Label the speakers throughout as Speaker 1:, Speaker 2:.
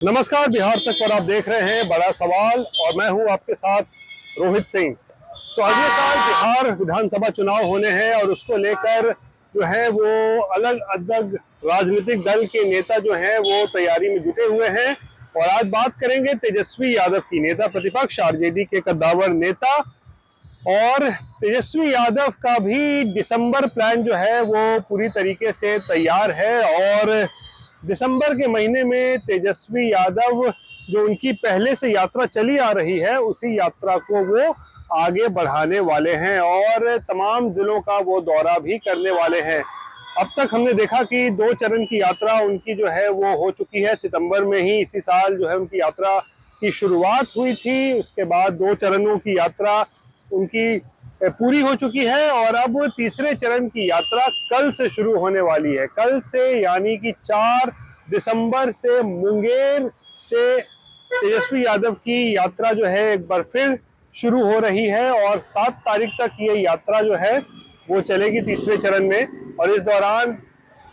Speaker 1: नमस्कार, बिहार तक और आप देख रहे हैं बड़ा सवाल और मैं हूं आपके साथ रोहित सिंह। तो अगले साल बिहार विधानसभा चुनाव होने हैं और उसको लेकर जो है वो अलग अलग राजनीतिक दल के नेता जो हैं वो तैयारी में जुटे हुए हैं। और आज बात करेंगे तेजस्वी यादव की, नेता प्रतिपक्ष आरजेडी के कद्दावर नेता। और तेजस्वी यादव का भी दिसंबर प्लान जो है वो पूरी तरीके से तैयार है और दिसंबर के महीने में तेजस्वी यादव जो उनकी पहले से यात्रा चली आ रही है उसी यात्रा को वो आगे बढ़ाने वाले हैं और तमाम जिलों का वो दौरा भी करने वाले हैं। अब तक हमने देखा कि 2 चरण की यात्रा उनकी जो है वो हो चुकी है। सितंबर में ही इसी साल जो है उनकी यात्रा की शुरुआत हुई थी। उसके बाद 2 चरणों की यात्रा उनकी पूरी हो चुकी है और अब तीसरे चरण की यात्रा कल से शुरू होने वाली है। कल से यानी कि 4 दिसंबर से मुंगेर से तेजस्वी यादव की यात्रा जो है एक बार फिर शुरू हो रही है और 7 तारीख तक ये यात्रा जो है वो चलेगी तीसरे चरण में। और इस दौरान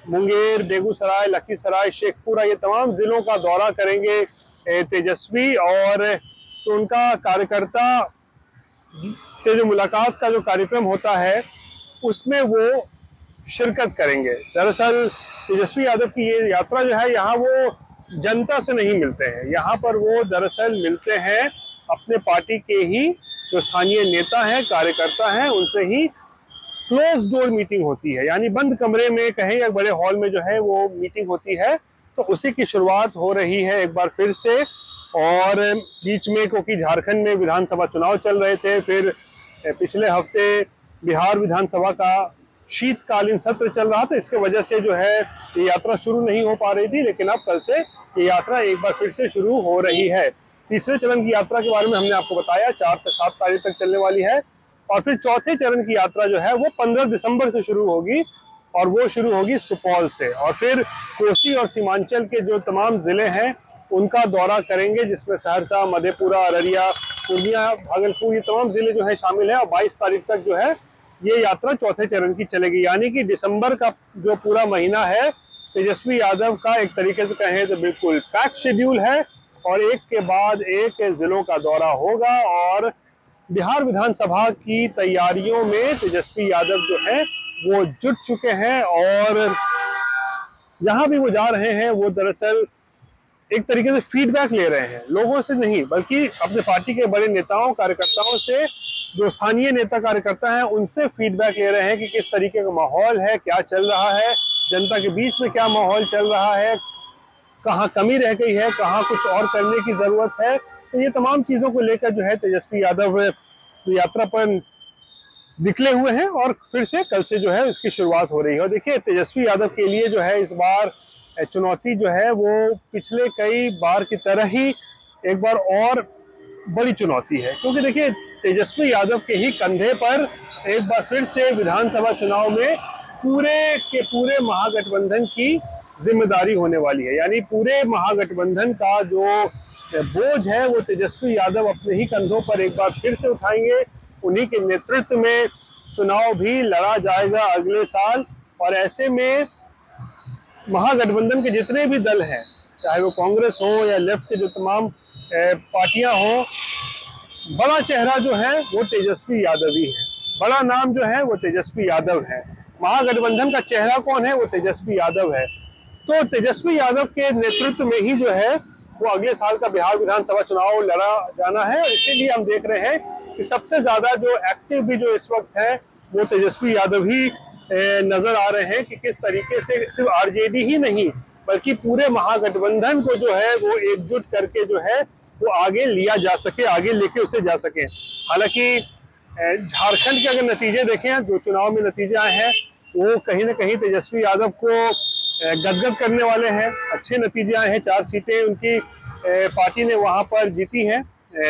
Speaker 1: मुंगेर, बेगूसराय, लखीसराय, शेखपुरा ये तमाम जिलों का दौरा करेंगे तेजस्वी। और तो उनका कार्यकर्ता से जो मुलाकात का जो कार्यक्रम होता है उसमें वो शिरकत करेंगे। दरअसल तेजस्वी यादव की ये यात्रा जो है यहाँ वो जनता से नहीं मिलते हैं, यहाँ पर वो दरअसल मिलते हैं अपने पार्टी के ही जो स्थानीय नेता हैं, कार्यकर्ता हैं, उनसे ही क्लोज डोर मीटिंग होती है, यानी बंद कमरे में कहीं या बड़े हॉल में जो है वो मीटिंग होती है। तो उसी की शुरुआत हो रही है एक बार फिर से। और बीच में क्योंकि झारखंड में विधानसभा चुनाव चल रहे थे, फिर पिछले हफ्ते बिहार विधानसभा का शीतकालीन सत्र चल रहा था, इसके वजह से जो है ये यात्रा शुरू नहीं हो पा रही थी। लेकिन अब कल से ये यात्रा एक बार फिर से शुरू हो रही है। तीसरे चरण की यात्रा के बारे में हमने आपको बताया 4 से 7 तारीख तक चलने वाली है। और फिर चौथे चरण की यात्रा जो है वो 15 दिसंबर से शुरू होगी और वो शुरू होगी सुपौल से। और फिर कोसी और सीमांचल के जो तमाम जिले हैं उनका दौरा करेंगे, जिसमें सहरसा, मधेपुरा, अररिया, पूर्णिया, भागलपुर ये तमाम जिले जो है शामिल है। और 22 तारीख तक जो है ये यात्रा चौथे चरण की चलेगी, यानी कि दिसंबर का जो पूरा महीना है तेजस्वी यादव का एक तरीके से कहें तो बिल्कुल पैक शेड्यूल है। और एक के बाद एक जिलों का दौरा होगा और बिहार विधानसभा की तैयारियों में तेजस्वी यादव जो है वो जुट चुके हैं। और जहां भी वो जा रहे हैं वो दरअसल एक तरीके से फीडबैक ले रहे हैं, लोगों से नहीं बल्कि अपने पार्टी के बड़े नेताओं कार्यकर्ताओं से, जो स्थानीय नेता कार्यकर्ता हैं उनसे फीडबैक ले रहे हैं कि किस तरीके का माहौल है, क्या चल रहा है, जनता के बीच में क्या माहौल चल रहा है, कहाँ कमी रह गई है, कहाँ कुछ और करने की जरूरत है। तो ये तमाम चीजों को लेकर जो है तेजस्वी यादव यात्रा पर निकले हुए हैं और फिर से कल से जो है इसकी शुरुआत हो रही है। और देखिए तेजस्वी यादव के लिए जो है इस बार चुनौती जो है वो पिछले कई बार की तरह ही एक बार और बड़ी चुनौती है, क्योंकि देखिए तेजस्वी यादव के ही कंधे पर एक बार फिर से विधानसभा चुनाव में पूरे के पूरे महागठबंधन की जिम्मेदारी होने वाली है। यानी पूरे महागठबंधन का जो बोझ है वो तेजस्वी यादव अपने ही कंधों पर एक बार फिर से उठाएंगे। उन्हीं के नेतृत्व में चुनाव भी लड़ा जाएगा अगले साल। और ऐसे में महागठबंधन के जितने भी दल हैं, चाहे वो कांग्रेस हो या लेफ्ट के जो तमाम पार्टियां हो, बड़ा चेहरा जो है वो तेजस्वी यादव ही है, बड़ा नाम जो है वो तेजस्वी यादव है। महागठबंधन का चेहरा कौन है? वो तेजस्वी यादव है। तो तेजस्वी यादव के नेतृत्व में ही जो है वो अगले साल का बिहार विधानसभा चुनाव लड़ा जाना है। और इसीलिए हम देख रहे हैं कि सबसे ज्यादा जो एक्टिव भी जो इस वक्त है वो तेजस्वी यादव ही नजर आ रहे हैं कि किस तरीके से सिर्फ आरजेडी ही नहीं बल्कि पूरे महागठबंधन को जो है वो एकजुट करके जो है वो आगे लिया जा सके, आगे लेके उसे जा सके। हालांकि झारखंड के अगर नतीजे देखें, जो चुनाव में नतीजे आए हैं वो कहीं ना कहीं तेजस्वी यादव को गदगद करने वाले हैं। अच्छे नतीजे आए हैं, 4 सीटें उनकी पार्टी ने वहां पर जीती हैं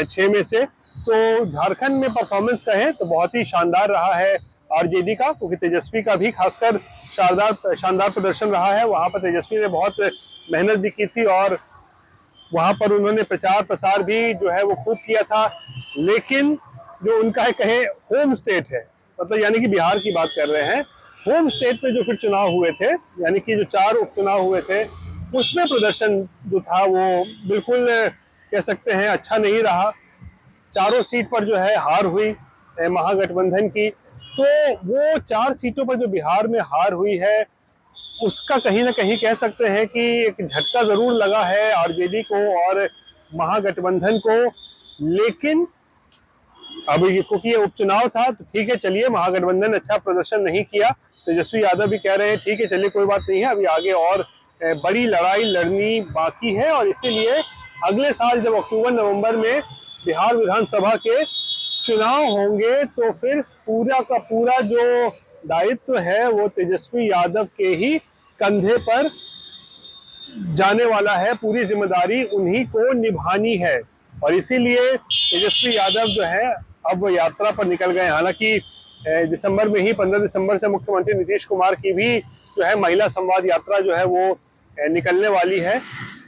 Speaker 1: 6 में से। तो झारखंड में परफॉर्मेंस कहें तो बहुत ही शानदार रहा है आरजेडी का, क्योंकि तेजस्वी का भी खासकर शानदार प्रदर्शन रहा है। वहां पर तेजस्वी ने बहुत मेहनत भी की थी और वहां पर उन्होंने प्रचार प्रसार भी जो है वो खूब किया था। लेकिन जो उनका है कहे होम स्टेट है, मतलब यानी कि बिहार की बात कर रहे हैं, होम स्टेट पे जो फिर चुनाव हुए थे, यानी कि जो 4 उपचुनाव हुए थे उसमें प्रदर्शन जो था वो बिल्कुल कह सकते हैं अच्छा नहीं रहा। चारों सीट पर जो है हार हुई महागठबंधन की। तो वो 4 सीटों पर जो बिहार में हार हुई है, उसका कहीं ना कहीं कह सकते हैं कि एक झटका जरूर लगा है आरजेडी को और महागठबंधन को। लेकिन अब ये क्योंकि ये उपचुनाव था तो ठीक है, चलिए महागठबंधन अच्छा प्रदर्शन नहीं किया। तेजस्वी यादव भी कह रहे हैं ठीक है चलिए कोई बात नहीं है, अभी आगे और बड़ी लड़ाई लड़नी बाकी है। और इसीलिए अगले साल जब अक्टूबर नवंबर में बिहार विधानसभा के चुनाव होंगे तो फिर पूरा का पूरा जो दायित्व है वो तेजस्वी यादव के ही कंधे पर जाने वाला है, पूरी जिम्मेदारी उन्हीं को निभानी है। और इसीलिए तेजस्वी यादव जो है अब यात्रा पर निकल गए। हालांकि दिसंबर में ही 15 दिसंबर से मुख्यमंत्री नीतीश कुमार की भी जो है महिला संवाद यात्रा जो है वो निकलने वाली है।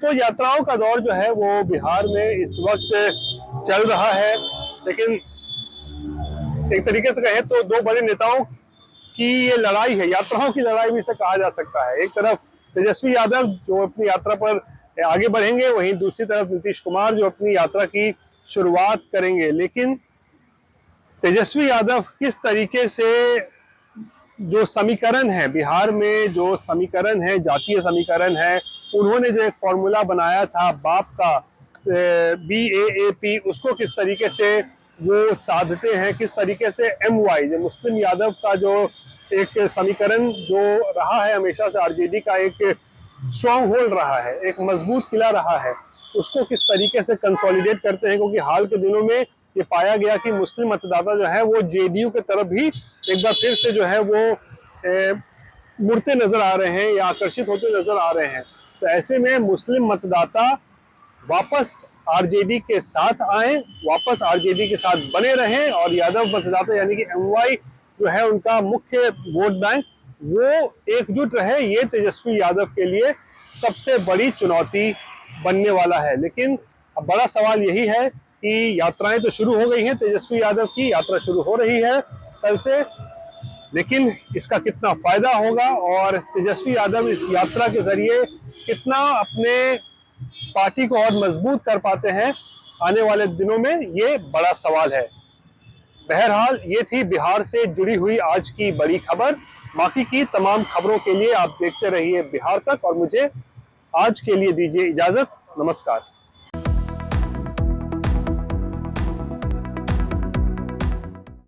Speaker 1: तो यात्राओं का दौर जो है वो बिहार में इस वक्त चल रहा है। लेकिन एक तरीके से कहें तो दो बड़े नेताओं की ये लड़ाई है, यात्राओं की लड़ाई भी इसे कहा जा सकता है। एक तरफ तेजस्वी यादव जो अपनी यात्रा पर आगे बढ़ेंगे, वहीं दूसरी तरफ नीतीश कुमार जो अपनी यात्रा की शुरुआत करेंगे। लेकिन तेजस्वी यादव किस तरीके से जो समीकरण है बिहार में, जो समीकरण है जातीय समीकरण है, उन्होंने जो एक फॉर्मूला बनाया था बाप का BAAP, उसको किस तरीके से वो साधते हैं, किस तरीके से MY जो मुस्लिम यादव का जो एक समीकरण जो रहा है हमेशा से आरजेडी का एक स्ट्रॉन्ग होल्ड रहा है, एक मजबूत किला रहा है, उसको किस तरीके से कंसोलिडेट करते हैं। क्योंकि हाल के दिनों में ये पाया गया कि मुस्लिम मतदाता जो है वो JDU के तरफ भी एक बार फिर से जो है वो मुड़ते नजर आ रहे हैं या आकर्षित होते नजर आ रहे हैं। तो ऐसे में मुस्लिम मतदाता वापस आरजेडी के साथ आए, वापस आरजेडी के साथ बने रहें और यादव मतदाता यानी कि MY जो है उनका मुख्य वोट बैंक वो एकजुट रहे, ये तेजस्वी यादव के लिए सबसे बड़ी चुनौती बनने वाला है। लेकिन अब बड़ा सवाल यही है कि यात्राएं तो शुरू हो गई हैं, तेजस्वी यादव की यात्रा शुरू हो रही है कल से, लेकिन इसका कितना फायदा होगा और तेजस्वी यादव इस यात्रा के जरिए कितना अपने पार्टी को और मजबूत कर पाते हैं आने वाले दिनों में, ये बड़ा सवाल है। बहरहाल ये थी बिहार से जुड़ी हुई आज की बड़ी खबर। बाकी की तमाम खबरों के लिए आप देखते रहिए बिहार तक और मुझे आज के लिए दीजिए इजाजत। नमस्कार।